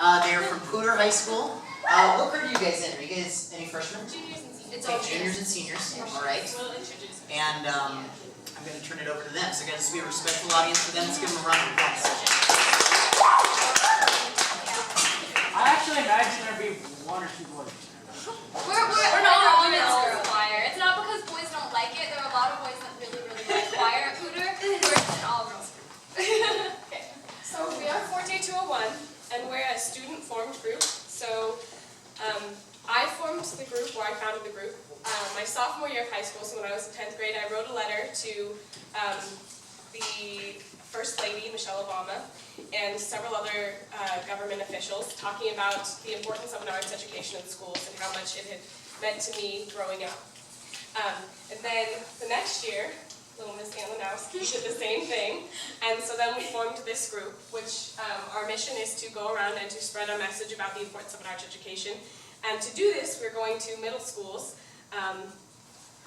They are from Poudre High School. What grade are you guys in? Are you guys any freshmen? Juniors and seniors. It's all juniors and seniors. All right. We'll introduce them. And I'm going to turn it over to them. So guys, this will be a respectful audience for them. Let's give them a round of applause. I actually imagine there'd be one or two boys. We're not a women's choir. It's not because boys don't like it. There are a lot of boys that really like choir at Poudre. We're an all-girls group. Okay, so we are Forte 201, and we're a student-formed group. So I formed the group, or I founded the group, my sophomore year of high school. So when I was in 10th grade, I wrote a letter to the First Lady, Michelle Obama, and several other government officials talking about the importance of an arts education in schools and how much it had meant to me growing up. And then the next year, little Miss Anlanowski did the same thing, and so then we formed this group, which our mission is to go around and to spread our message about the importance of an arts education. And to do this, we're going to middle schools,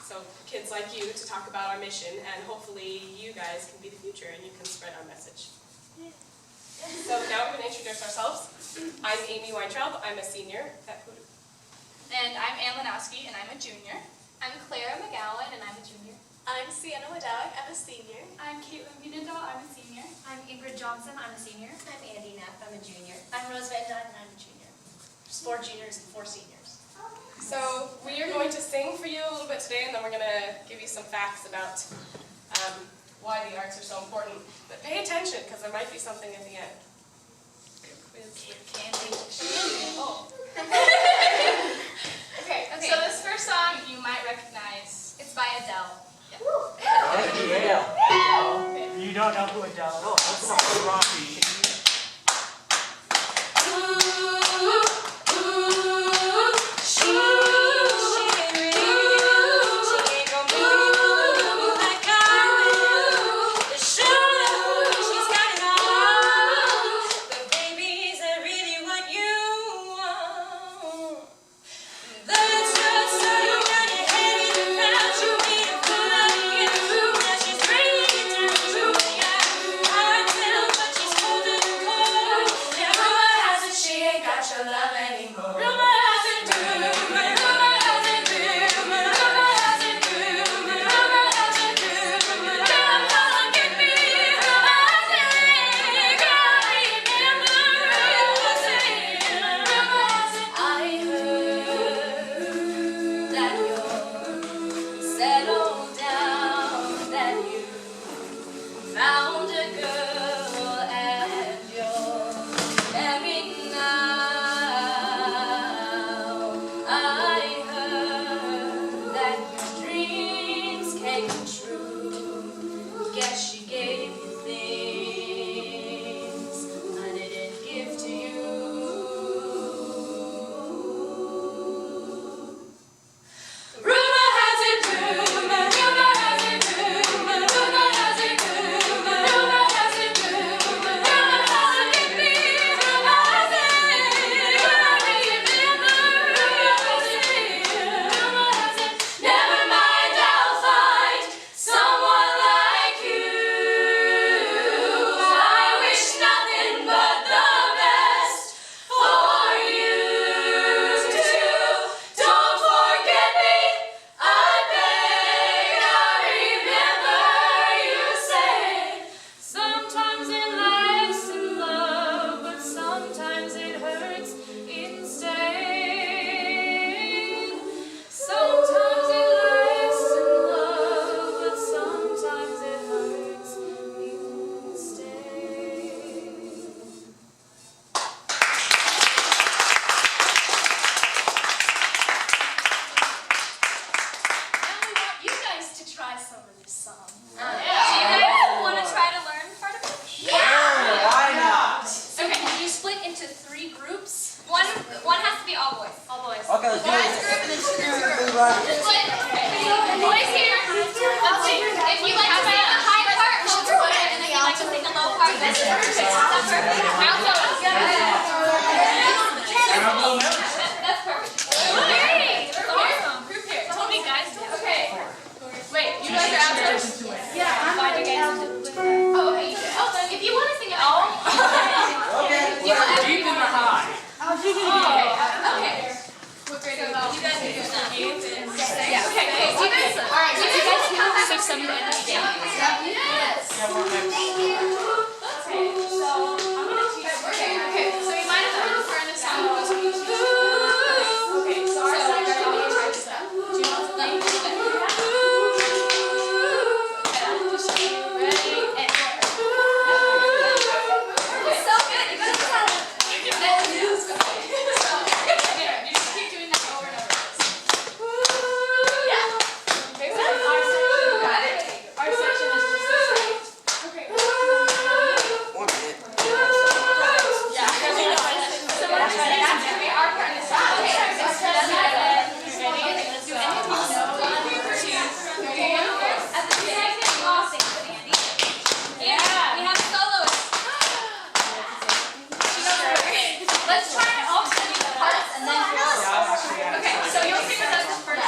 so kids like you, to talk about our mission, and hopefully you guys can be the future and you can spread our message. So now we're going to introduce ourselves. I'm Amy Weintraub. I'm a senior at Poudre. And I'm Ann Lanowski, and I'm a junior. I'm Clara McGowan, and I'm a junior. I'm Sienna Wadowak, I'm a senior. I'm Caitlin Vienendahl, I'm a senior. I'm Ingrid Johnson, I'm a senior. I'm Andy Knapp, I'm a junior. I'm Rose Van Dunn, and I'm a junior. There's 4 juniors and 4 seniors. So we are going to sing for you a little bit today, and then we're going to give you some facts about why the arts are so important. But pay attention, because there might be something at the end. Oh. Okay, so this first song you might recognize. It's by Adele. Yeah. You don't know who Adele is? No, that's not so rocky. Okay, let's do it. Boys here. If you like to sing the high part, we'll do it. And if you like to sing the low part, that's perfect. That's perfect. Mouth open. That's perfect. Great. Awesome. Group here. Tell me, guys. Okay. Wait, you guys are outros? Yeah, I'm Find you guys. Oh, okay. Oh, if you want to sing it all. Okay. Deep in the high. Okay. What grade are you guys are doing that? Yeah. Okay. Do you guys? All right. Do you guys know 6, 7, 8? Yes. Thank you. Okay. So I'm gonna teach. Okay. So you might have heard the part in the song that goes okay. So our section is going to try this out. Do you want to let me do it? Ready? And so good. You guys have you just keep doing that over and over. Yeah. Okay, so our section is just this way. Okay. 1 minute. Yeah. So that's gonna be our part. Okay. Let's do anything. 1, 2, 3. At the beginning, we all sing for Andy. Yeah. We have soloists. Let's try all 20 parts and then okay, so you'll sing with us first.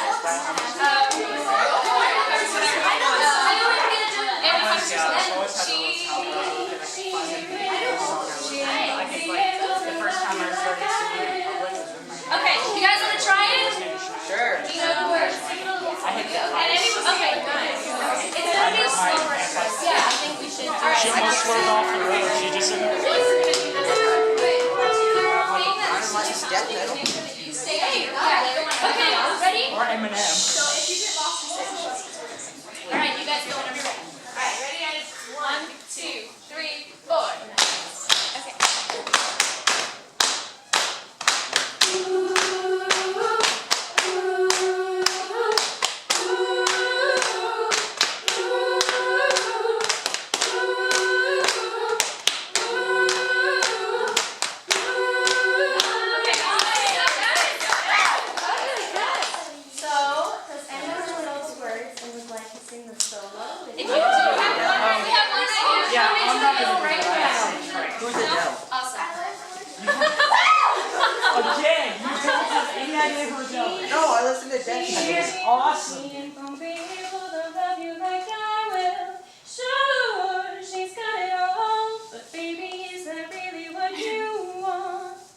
Okay, you guys want to try it? Sure. Do you know the words? Okay, nice. It's going to be slower. Yeah, I think we should. All right. She almost swerved off the road. She just Okay, ready? or Eminem. So if you get lost, just all right, you guys go whenever you're ready. All right, ready? 1, 2, 3, 4. Okay. So, does anyone know those words and would like to sing the solo? If you do have one, we have one right here. Yeah, I'm not gonna do right that. now. Who's Adele? Awesome. Again, you don't have any idea who Adele is. No, I listen to Death. She is awesome.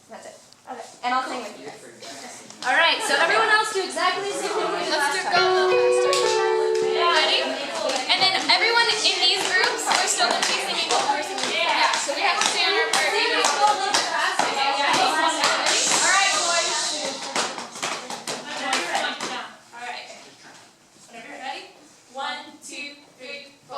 That's it. Okay. And I'll sing with you guys. All right, so everyone else do exactly the same thing we did last time. Let's go a little faster. Ready? And then everyone in these groups, we're still going to be singing what we're singing. Yeah, so we have to stay on our part. Ready? All right, boys. All right. Whenever you're ready. 1, 2, 3, 4.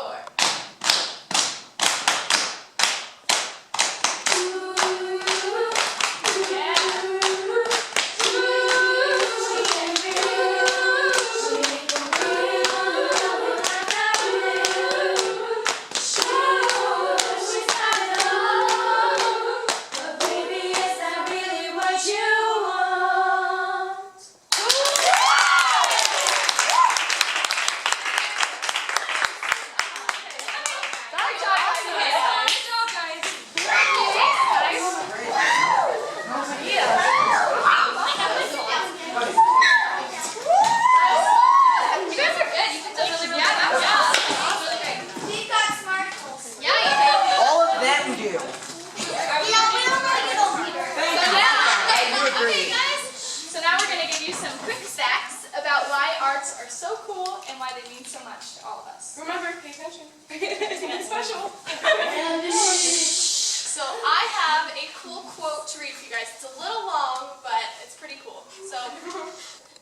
All of them do. Okay, guys. So now we're going to give you some quick facts about why arts are so cool and why they mean so much to all of us. Remember, pay attention. It's special. So I have a cool quote to read for you guys. It's a little long, but it's pretty cool. So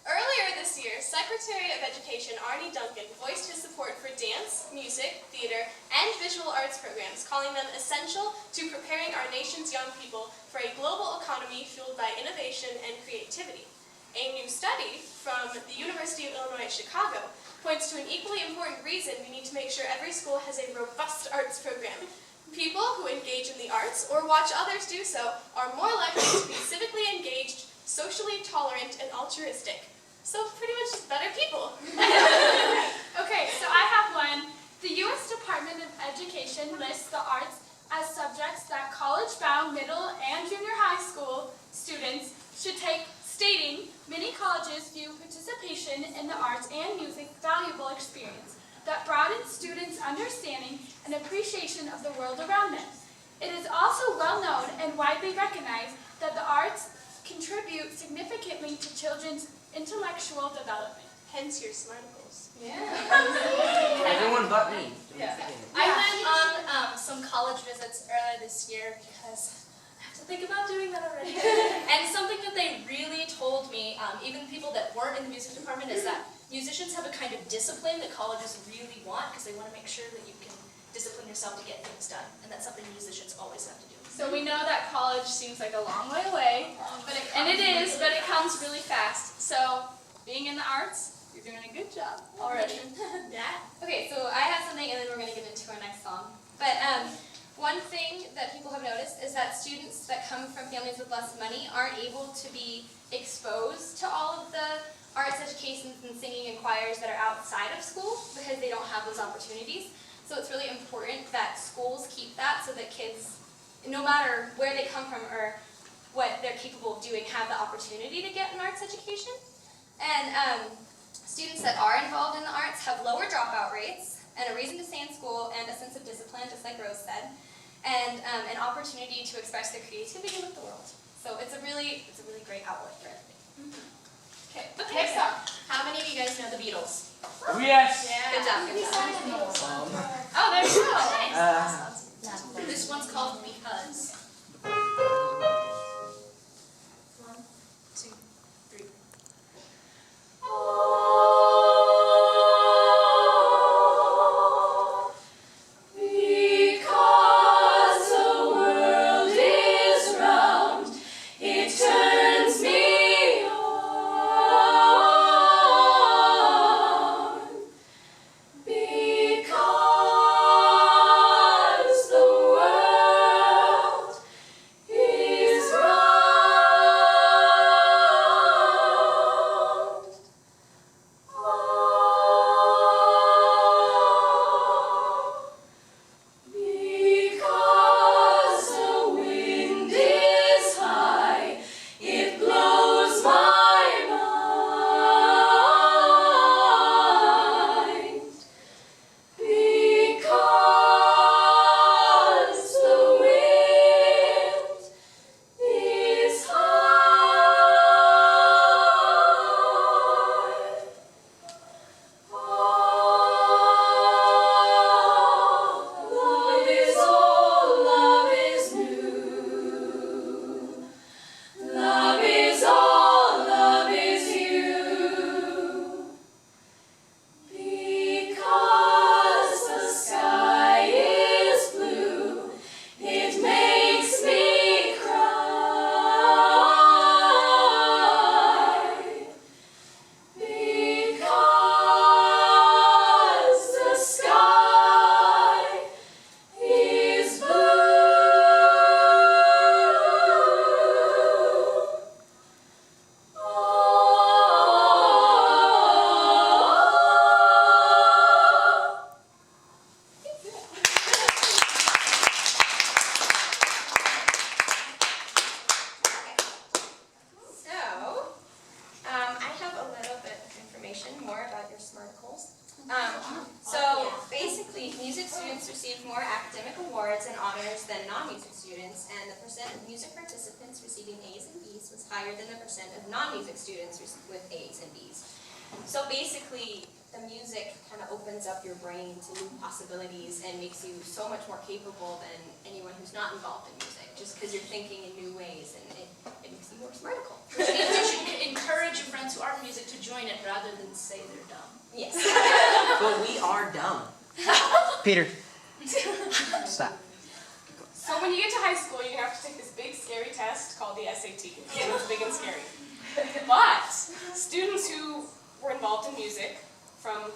earlier this year, Secretary of Education Arnie Duncan voiced his support for dance, music, theater, and visual arts programs, calling them essential to preparing our nation's young people for a global economy fueled by innovation and creativity. A new study from the University of Illinois at Chicago points to an equally important reason we need to make sure every school has a robust arts program. People who engage in the arts or watch others do so are more likely to be civically engaged, socially tolerant, and altruistic. So pretty much just better people. Okay, so I have one. The U.S. Department of Education lists the arts as subjects that college-bound middle and junior high school students should take, stating many colleges view participation in the arts and music valuable experience that broadens students' understanding and appreciation of the world around them. It is also well known and widely recognized that the arts contribute significantly to children's intellectual development. Hence your smarticles. Everyone but me. Yeah. I went on some college visits earlier this year because I have to think about doing that already. And something that they really told me, even people that weren't in the music department, is that musicians have a kind of discipline that colleges really want because they want to make sure that you can discipline yourself to get things done. And that's something musicians always have to do. So we know that college seems like a long way away, and it is, but it comes really fast. So being in the arts, you're doing a good job already. Okay, so I have something and then we're going to get into our next song. But one thing that people have noticed is that students that come from families with less money aren't able to be exposed to all of the arts educations and singing and choirs that are outside of school because they don't have those opportunities. So it's really important that schools keep that so that kids, no matter where they come from or what they're capable of doing, have the opportunity to get an arts education. And students that are involved in the arts have lower dropout rates and a reason to stay in school and a sense of discipline, just like Rose said, and an opportunity to express their creativity with the world. So it's a really great outlet for everything. Okay, next song. How many of you guys know the Beatles? Yes. Good job, good job. Oh, there you go. This one's called Because. 1, 2, 3. Because the world is round, it turns me on. Because the world is round. Because the wind is high, it blows my mind. Because the wind is high. Love is old, love is new. Love is all, love is you. Because the sky is blue, it makes me cry. Because the sky is blue. So, I have a little bit of information more about your smarticles. So basically, music students receive more academic awards and honors than non-music students, and the percent of music participants receiving A's and B's was higher than the percent of non-music students with A's and B's. So basically, the music kind of opens up your brain to new possibilities and makes you so much more capable than anyone who's not involved in music, just because you're thinking in new ways, and it makes you more smarticle. Which means you should encourage your friends who aren't music to join it rather than say they're dumb. Yes. But we are dumb. Peter. Stop. So when you get to high school, you're going to have to take this big, scary test called the SAT. It's big and scary. But students who were involved in music from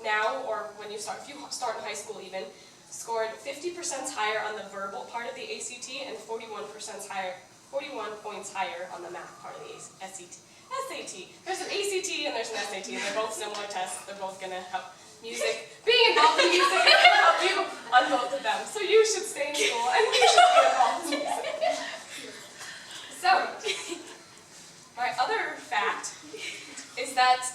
now or when you start, if you start in high school even, scored 50% higher on the verbal part of the ACT and 41 points higher on the math part of the SAT. There's an ACT and there's an SAT, and they're both similar tests. They're both going to help music. Being involved in music is going to help you on both of them. So you should stay in school and you should be involved in music. So, my other fact is that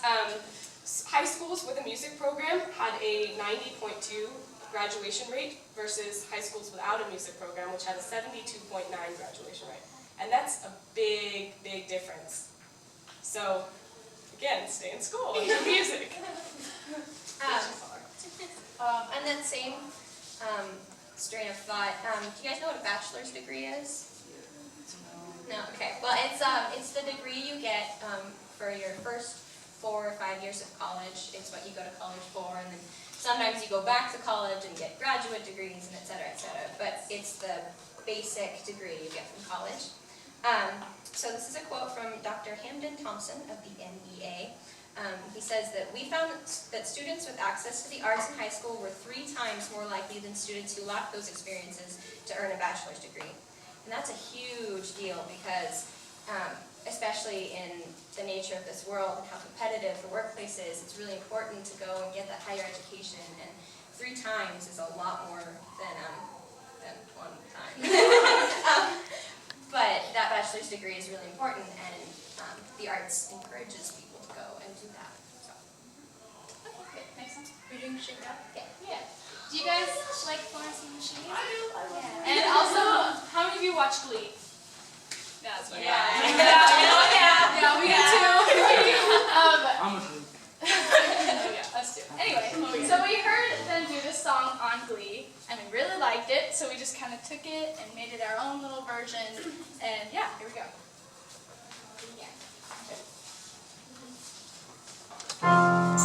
high schools with a music program had a 90.2 graduation rate versus high schools without a music program, which had a 72.9 graduation rate. And that's a big, big difference. So, again, stay in school and do music. On that same strain of thought, do you guys know what a bachelor's degree is? No. Okay. Well, it's the degree you get for your first 4 or 5 years of college. It's what you go to college for, and then sometimes you go back to college and get graduate degrees and et cetera, et cetera. But it's the basic degree you get from college. So this is a quote from Dr. Hamden Thompson of the NEA. He says that we found that students with access to the arts in high school were 3 times more likely than students who lacked those experiences to earn a bachelor's degree. And that's a huge deal because, especially in the nature of this world and how competitive the workplace is, it's really important to go and get that higher education. And 3 times is a lot more than 1 time. But that bachelor's degree is really important, and the arts encourages people to go and do that. So. Okay, makes sense. We're doing shake it up? Yeah. Do you guys like Florence and the Machine? I do. Yeah. And also, how many of you watch Glee? That's what Yeah, we do too. I'm a fool. Oh yeah, us too. Anyway, so we heard them do this song on Glee, and we really liked it, so we just kind of took it and made it our own little version, and yeah, here we go.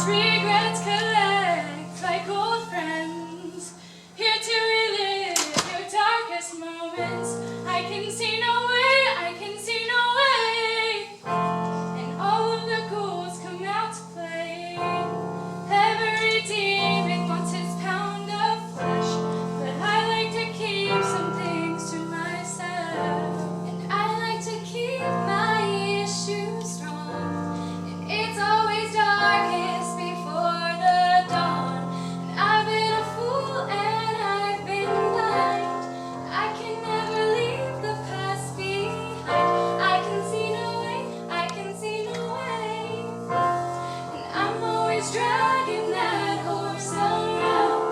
Regrets collect like old friends, here to relive your darkest moments. I can see no way, I can see no way, and all of the ghouls come out to play. Every demon wants its pound of flesh, but I like to keep some things to myself, and I like to keep my issues strong, and it's always darkest before the dawn. And I've been a fool and I've been blind, I can never leave the past behind. I can see no way, I can see no way, and I'm always dragging that horse around,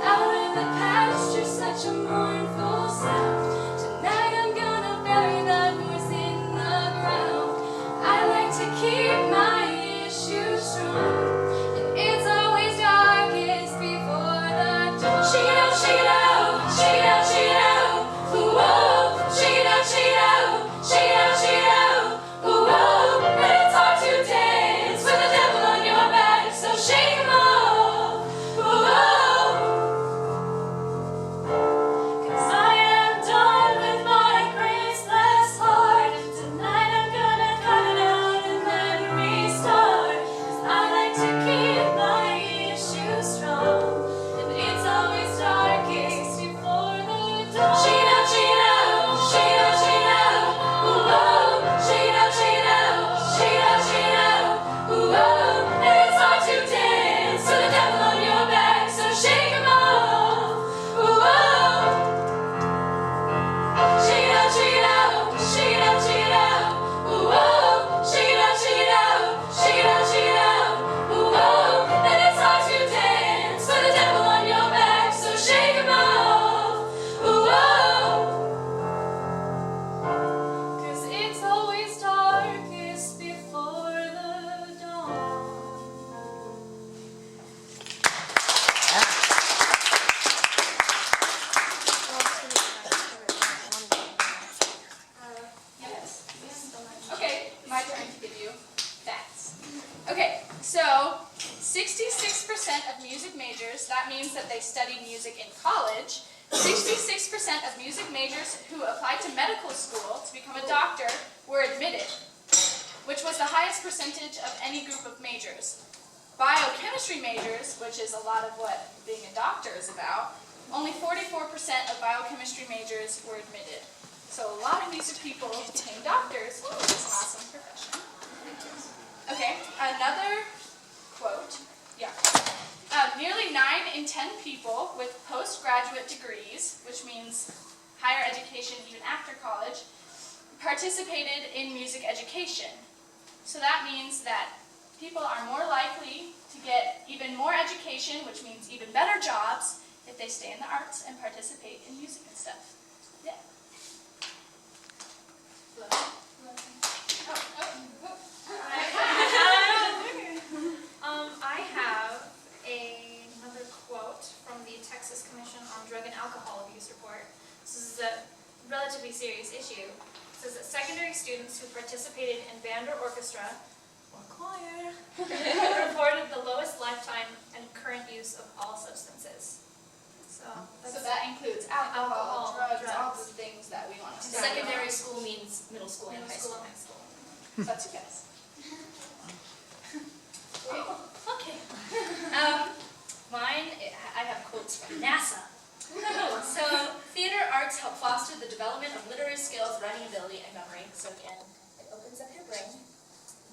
out of the pasture, such a mournful sound. Tonight I'm gonna bury that horse in the ground. I like to keep my issues strong, and it's always darkest before the dawn. Shake it out, shake it out, shake it out, shake it out. Ooh, whoa, shake it out, shake it out, shake it out, shake it out. Ooh, whoa, and it's hard to dance with the devil on your back, so shake 'em off. Ooh, whoa. 'Cause I am done with my graceless heart, and tonight I'm gonna cut it out and then restart. 'Cause I like to keep my issues strong, and it's always darkest before the dawn. Shake it out, shake it out, shake it out, shake it out. Ooh, whoa, shake it out, shake it out, shake it out, shake it out. Ooh, whoa, and it's hard to dance with the devil on your back, so shake 'em off. Ooh, whoa. Shake it out, shake it out, shake it out, shake it out. Ooh, whoa, shake it out, shake it out, shake it out, shake it out. Ooh, whoa, and it's hard to dance with the devil on your back, so shake 'em off. Ooh, whoa. 'Cause it's always darkest before the dawn. Okay, my turn to give you facts. Okay, so 66% of music majors, that means that they studied music in college. 66% of music majors who applied to medical school to become a doctor were admitted, which was the highest percentage of any group of majors. Biochemistry majors, which is a lot of what being a doctor is about, only 44% of biochemistry majors were admitted. So a lot of these people became doctors, which is an awesome profession. Okay, another quote. Yeah. Nearly 9 in 10 people with postgraduate degrees, which means higher education even after college, participated in music education. So that means that people are more likely to get even more education, which means even better jobs, if they stay in the arts and participate in music and stuff. Yeah. says that secondary students who participated in band or orchestra or choir reported the lowest lifetime and current use of all substances. So that includes alcohol, drugs, all the things that we want to do. Secondary school means middle school and high school. That's you guys. Okay. Mine, I have quotes from NASA. So, theater arts help foster the development of literary skills, writing ability, and memory. So again, it opens up your brain.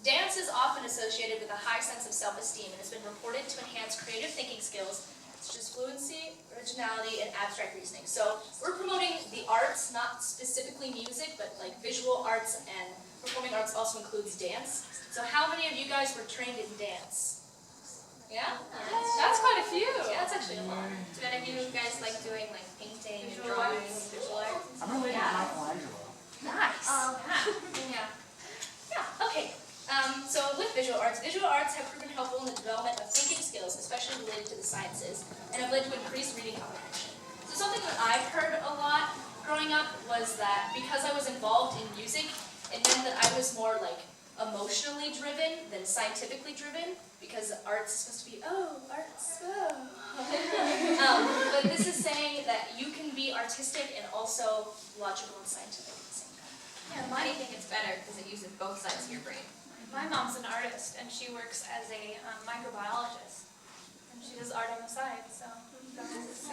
Dance is often associated with a high sense of self-esteem and has been reported to enhance creative thinking skills such as fluency, originality, and abstract reasoning. So we're promoting the arts, not specifically music, but like visual arts, and performing arts also includes dance. So how many of you guys were trained in dance? Yeah? That's quite a few. Yeah, that's actually a lot. Do any of you guys like doing like painting, Visual drawing, arts. visual arts? I'm related to Michelangelo. Nice. Yeah. Yeah, okay. So with visual arts have proven helpful in the development of thinking skills, especially related to the sciences, and have led to increased reading comprehension. So something that I've heard a lot growing up was that because I was involved in music, it meant that I was more like emotionally driven than scientifically driven, because arts is supposed to be, arts, but this is saying that you can be artistic and also logical and scientific at the same time. Yeah, I think it's better because it uses both sides of your brain. my mom's an artist, and she works as a microbiologist, and she does art on the side. So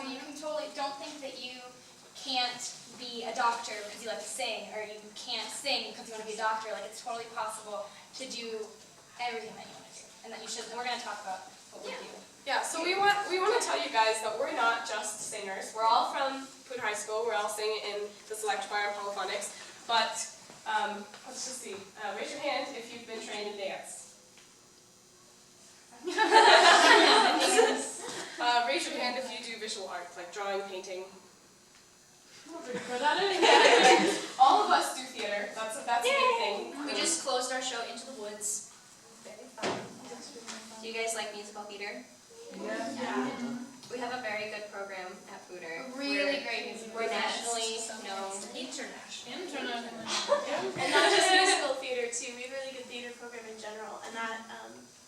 you can totally, don't think that you can't be a doctor because you like to sing, or you can't sing because you want to be a doctor. Like, it's totally possible to do everything that you want to do, and that you should. And we're going to talk about what we do. Yeah, so we want to tell you guys that we're not just singers. We're all from Poudre High School. We're all singing in the select choir and polyphonics. But let's just see. Raise your hand if you've been trained in dance. Raise your hand if you do visual art, like drawing, painting. All of us do theater. That's a big thing. We just closed our show Into the Woods. Very fun. Do you guys like musical theater? Yeah. We have a very good program at Poudre. Really great music. We're nationally known. International. And not just musical theater too. We have a really good theater program in general, and that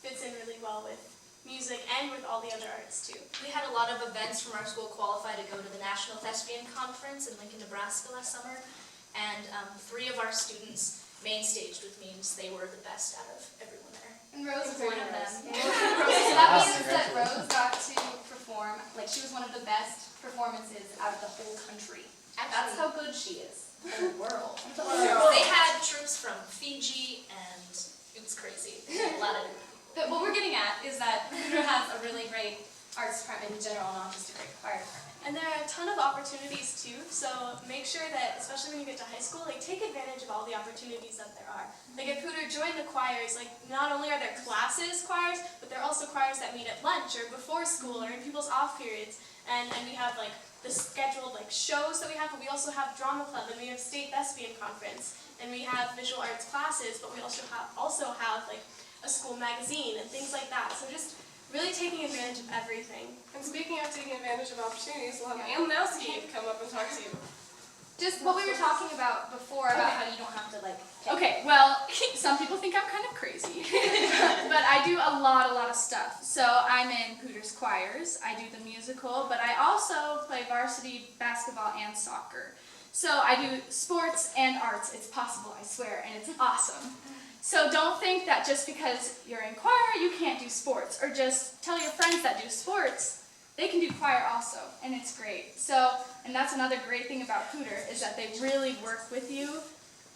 fits in really well with music and with all the other arts too. We had a lot of events from our school qualify to go to the National Thespian Conference in Lincoln, Nebraska last summer, and 3 of our students main staged with me, and they were the best out of everyone there. And Rose was one of them. Rose. So that means that Rose got to perform, like she was one of the best performances out of the whole country. That's how good she is. The world. They had troops from Fiji, and it was crazy. A lot of But what we're getting at is that Poudre has a really great arts department in general, not just a great choir department. And there are a ton of opportunities too, so make sure that, especially when you get to high school, like take advantage of all the opportunities that there are. Like at Poudre, join the choirs. Like not only are there classes choirs, but there are also choirs that meet at lunch or before school or in people's off periods. And we have like the scheduled like shows that we have, but we also have drama club, and we have state thespian conference, and we have visual arts classes, but we also have like a school magazine and things like that. So just really taking advantage of everything. And speaking of taking advantage of opportunities, we'll have Ann Nowski come up and talk to you. Just what we were talking about before, about how you don't have to like pick. Okay, well, some people think I'm kind of crazy, but I do a lot of stuff. So I'm in Poudre's choirs, I do the musical, but I also play varsity basketball and soccer. So I do sports and arts. It's possible, I swear, and it's awesome. So don't think that just because you're in choir, you can't do sports, or just tell your friends that do sports, they can do choir also, and it's great. So, and that's another great thing about Poudre, is that they really work with you,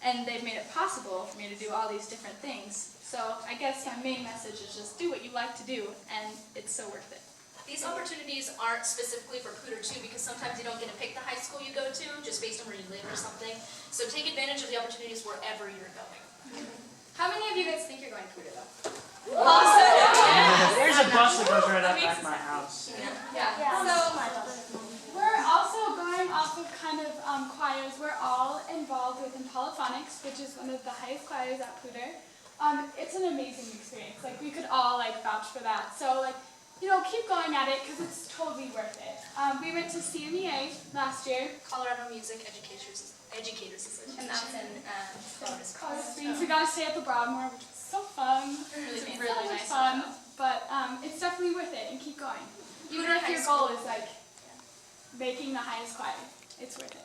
and they've made it possible for me to do all these different things. So I guess my main message is just do what you like to do, and it's so worth it. These opportunities aren't specifically for Poudre too, because sometimes you don't get to pick the high school you go to, just based on where you live or something. So take advantage of the opportunities wherever you're going. How many of you guys think you're going to Poudre though? There's a bus that goes right up back my house. Yeah. So, we're also going off of kind of choirs. We're all involved with polyphonics, which is one of the highest choirs at Poudre. It's an amazing experience. Like we could all like vouch for that. So like, you know, keep going at it because it's totally worth it. We went to CMEA last year. Colorado Music Educators Association. And that's in we got to stay at the Broadmoor, which was so fun. Really It's fancy. really Nice fun, hotel. but it's definitely worth it, and keep going. Even Hooter if High your goal is like making the highest choir, it's worth it.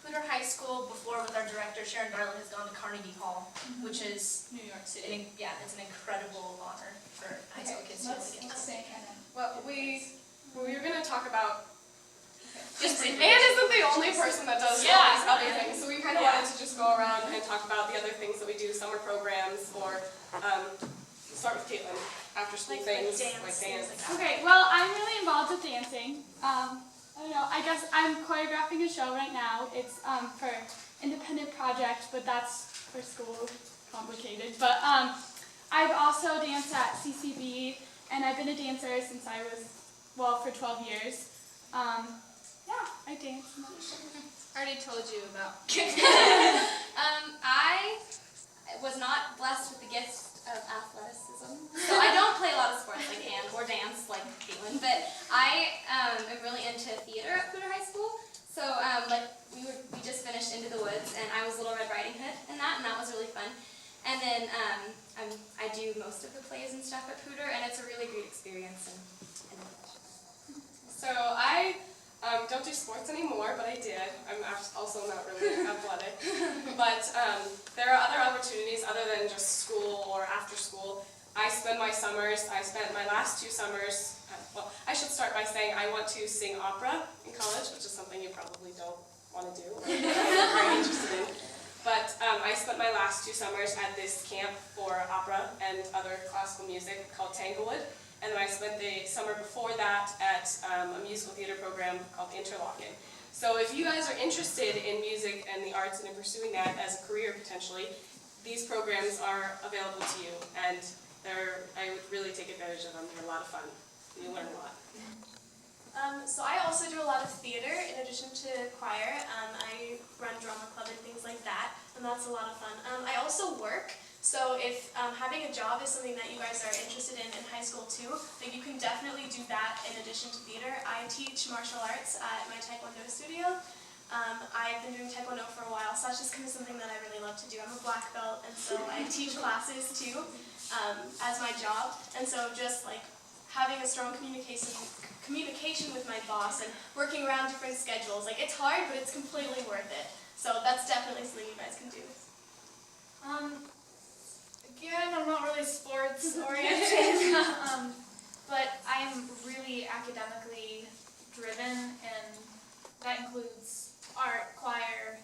Hooter High School, before with our director Sharon Darling, has gone to Carnegie Hall, which is New York City. it's an incredible honor for high school kids to really get to. say Hannah. Well, we were going to talk about. Just Anne briefly. isn't the only person that does all Yeah. these other things, so we kind of wanted to just go around and talk about the other things that we do, summer programs, or start with Caitlin, after school things like dance. Okay, well, I'm really involved with dancing. I don't know, I guess I'm choreographing a show right now. It's for independent project, but that's for school, complicated. But I've also danced at CCB, and I've been a dancer since I was, well, for 12 years. Yeah, I dance. I already told you about. I was not blessed with the gift of athleticism, so I don't play a lot of sports like Anne or dance like Caitlin, but I am really into theater at Hooter High School. So we just finished Into the Woods, and I was Little Red Riding Hood in that, and that was really fun. And then I do most of the plays and stuff at Hooter, and it's a really great experience. So I don't do sports anymore, but I did. I'm also not really athletic. But there are other opportunities other than just school or after school. I spend my summers, I spent my last 2 summers, well, I should start by saying I want to sing opera in college, which is something you probably don't want to do or are very interested in. But I spent my last 2 summers at this camp for opera and other classical music called Tanglewood. And then I spent the summer before that at a musical theater program called Interlochen. So if you guys are interested in music and the arts and in pursuing that as a career potentially, these programs are available to you, and I would really take advantage of them. They're a lot of fun. You learn a lot. So I also do a lot of theater in addition to choir. I run drama club and things like that, and that's a lot of fun. I also work. So if having a job is something that you guys are interested in high school too, then you can definitely do that in addition to theater. I teach martial arts at my Taekwondo studio. I've been doing Taekwondo for a while, so that's just kind of something that I really love to do. I'm a black belt, and so I teach classes too as my job. And so just like having a strong communication with my boss and working around different schedules, like it's hard, but it's completely worth it. So that's definitely something you guys can do. Again, I'm not really sports oriented, but I'm really academically driven, and that includes art, choir,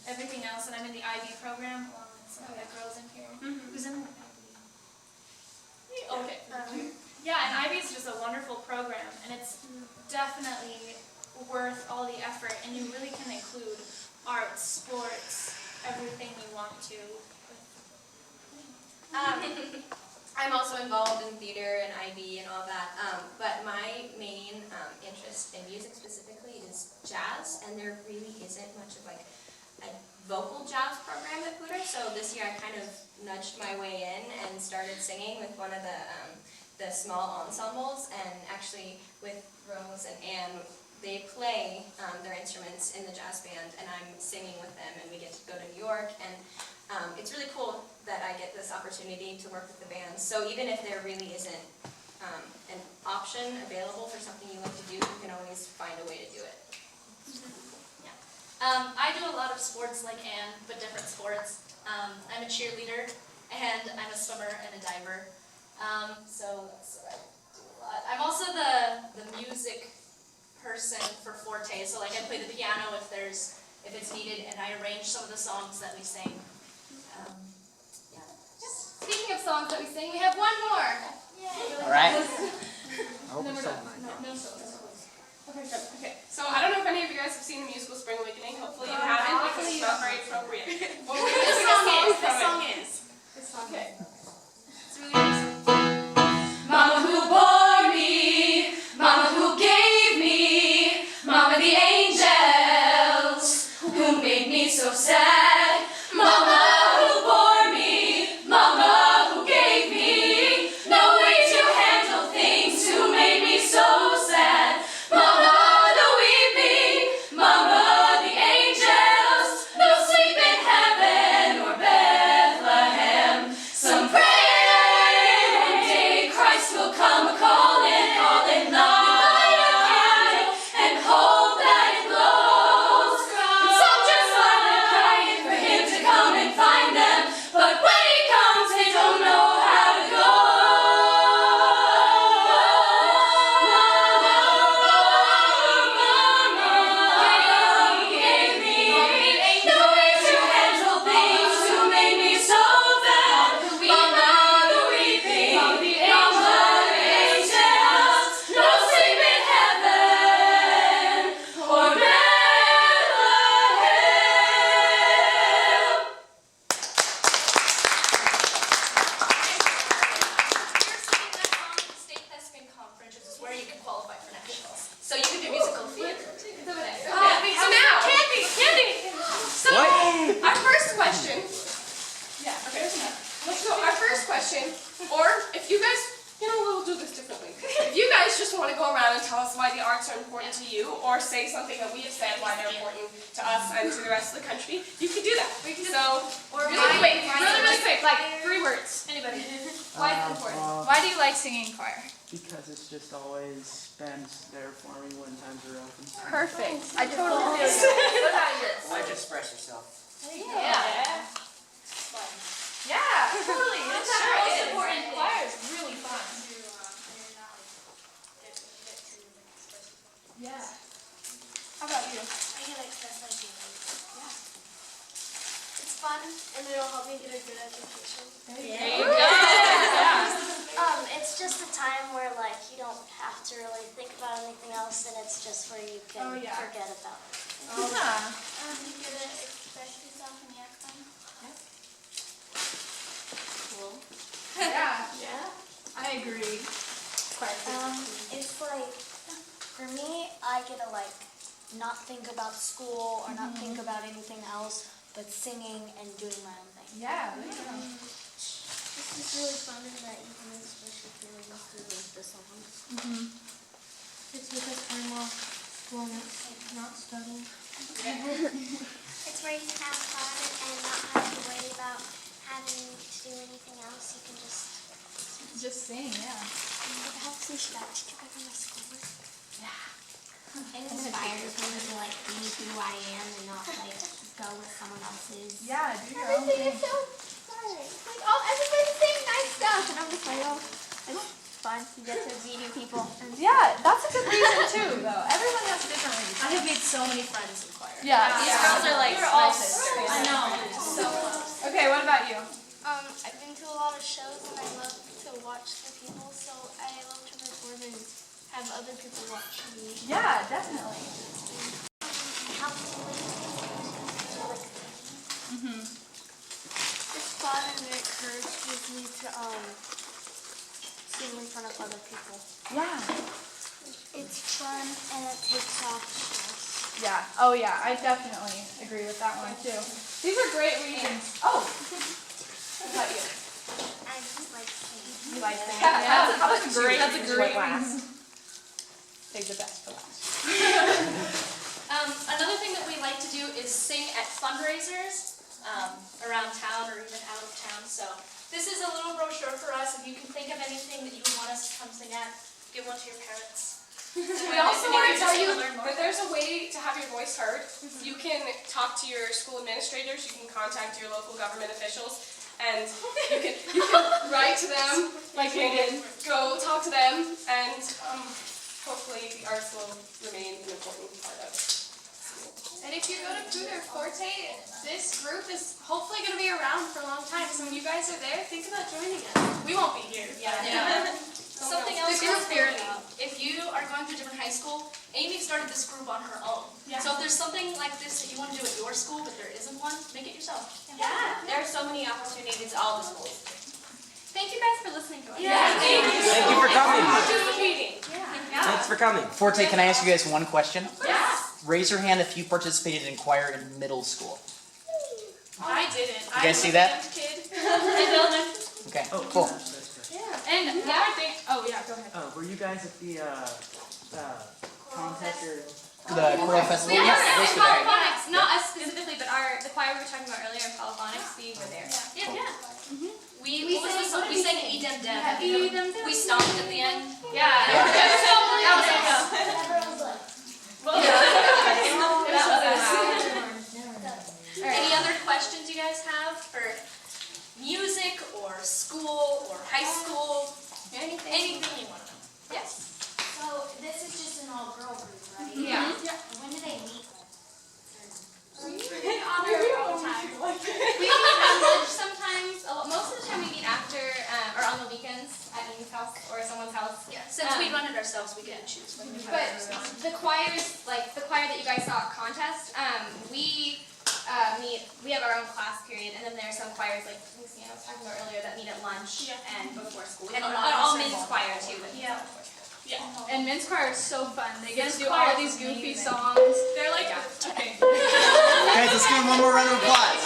everything else, and I'm in the IB program along with some of the girls in here. Who's in the IB? Okay. Yeah, and IB is just a wonderful program, and it's definitely worth all the effort, and you really can include arts, sports, everything you want to. I'm also involved in theater and IB and all that, but my main interest in music specifically is jazz, and there really isn't much of like a vocal jazz program at Hooter, so this year I kind of nudged my way in and started singing with one of the small ensembles, and actually with Rose and Anne, they play their instruments in the jazz band, and I'm singing with them, and we get to go to New York, and it's really cool that I get this opportunity to work with the band. So even if there really isn't an option available for something you like to do, you can always find a way to do it. I do a lot of sports like Anne, but different sports. I'm a cheerleader, and I'm a swimmer and a diver. So that's what I do a lot. I'm also the music person for Forte, so like I play the piano if it's needed, and I arrange some of the songs that we sing. Speaking of songs that we sing, we have one more. All right. And then we're done. No solos. Okay, good. Okay. So I don't know if any of you guys have seen the musical Spring Awakening. Hopefully you haven't, because it's not very appropriate. But we're going to sing a song from it. This song is. It's really nice. Mama who bore me, Mama who gave me, Mama the angels who made me so sad. Mama who bore me, Mama who gave me, no way to handle things, who made me so sad. Mama the weeping, Mama the angels, no sleep in heaven or why the arts are important to you, or say something that we have said why they're important to us and to the rest of the country, you can do that. So, really quick, really quick, like 3 words. Anybody? Why is it important? Why do you like singing choir? Because it's just always been there for me when times are rough. Perfect. I totally feel you. What about you? Why'd you express yourself? Yeah. Yeah, totally. That's It sure most is. important. Choir is really fun. Yeah. How about you? I can express my feelings. It's fun and it'll help me get a good education. There you go. It's just a time where like you don't have to really think about anything else, and it's just where you can forget about it. Yeah. You get to express yourself and you have fun. Cool. Yeah. I agree. It's like, for me, I get to like not think about school or not think about anything else, but singing and doing my own thing. Yeah. There you go. This is really fun in that you can express your feelings through the songs. It's because I'm off school and not studying. It's where you can have fun and not have to worry about having to do anything else. You can Just sing, yeah. it helps me strategy better my schoolwork. It inspires me to like be who I am and not like go with someone else's. Yeah, do your own thing. so fun. Like, everybody's saying nice stuff, and I'm just like, oh, it's fun. You get to meet new people. Yeah, that's a good reason too, though. Everyone has different reasons. I have made so many friends in choir. Yeah. These girls are like We're my all sisters. I know. So okay, what about you? I've been to a lot of shows, and I love to watch the people, so I love to perform and have other people watch me. Yeah, definitely. It's fun and it encourages me to sing in front of other people. Yeah. It's fun and it takes off stress. Yeah. Oh yeah, I definitely agree with that one too. These are great reasons. Oh. What about you? I just like singing. You like singing? Yeah, That's a great. That's a great reason. Save the best for last. Another thing that we like to do is sing at fundraisers around town or even out of town. So this is a little brochure for us. If you can think of anything that you would want us to come sing at, give one to your parents. We also want to tell you learn more. that there's a way to have your voice heard. You can talk to your school administrators, you can contact your local government officials, and you can write to them, you can go talk to them, and hopefully the arts will remain an important part of school. And if you go to Food or Forte, this group is hopefully going to be around for a long time. So when you guys are there, think about joining us. We won't be here. Something else to think about. If you are going to a different high school, Amy started this group on her own. Yeah. So if there's something like this that you want to do at your school, but there isn't one, make it yourself. Yeah, there are so many opportunities at all the schools. Thank you guys for listening to us. Thank you. Thank you for coming. Participating. Thanks for coming. Forte, can I ask you guys one question? Yes. Raise your hand if you participated in choir in middle school. I didn't. You guys see that? Kid. Okay, Oh, cool. And one more thing. Oh yeah, go ahead. Were you guys at the contest or? The choral festival? We were Yeah, in those were there. polyphonics, not us specifically, but the choir we were talking about earlier in polyphonics, we were there. We sang Edem Dem. We stomped at the end. Yeah. That was Any other questions you guys have for music or school or high school? Anything you want to know. Yes. So this is just an all-girl group, right? Yeah. When do they meet? We meet on our own time. We meet at lunch sometimes. Most of the time we meet after or on the weekends at Amy's house or someone's house. Yeah. Since we run it ourselves, we get to choose. But the choirs, like the choir that you guys saw at contest, we have our own class period, and then there are some choirs like Lucy I was talking about earlier that meet at lunch and before school. We have all men's choir too. Yeah. And men's choir is so fun. They get to do choir all is these goofy amazing. songs. They're like, okay. Guys, let's give them one more round of applause.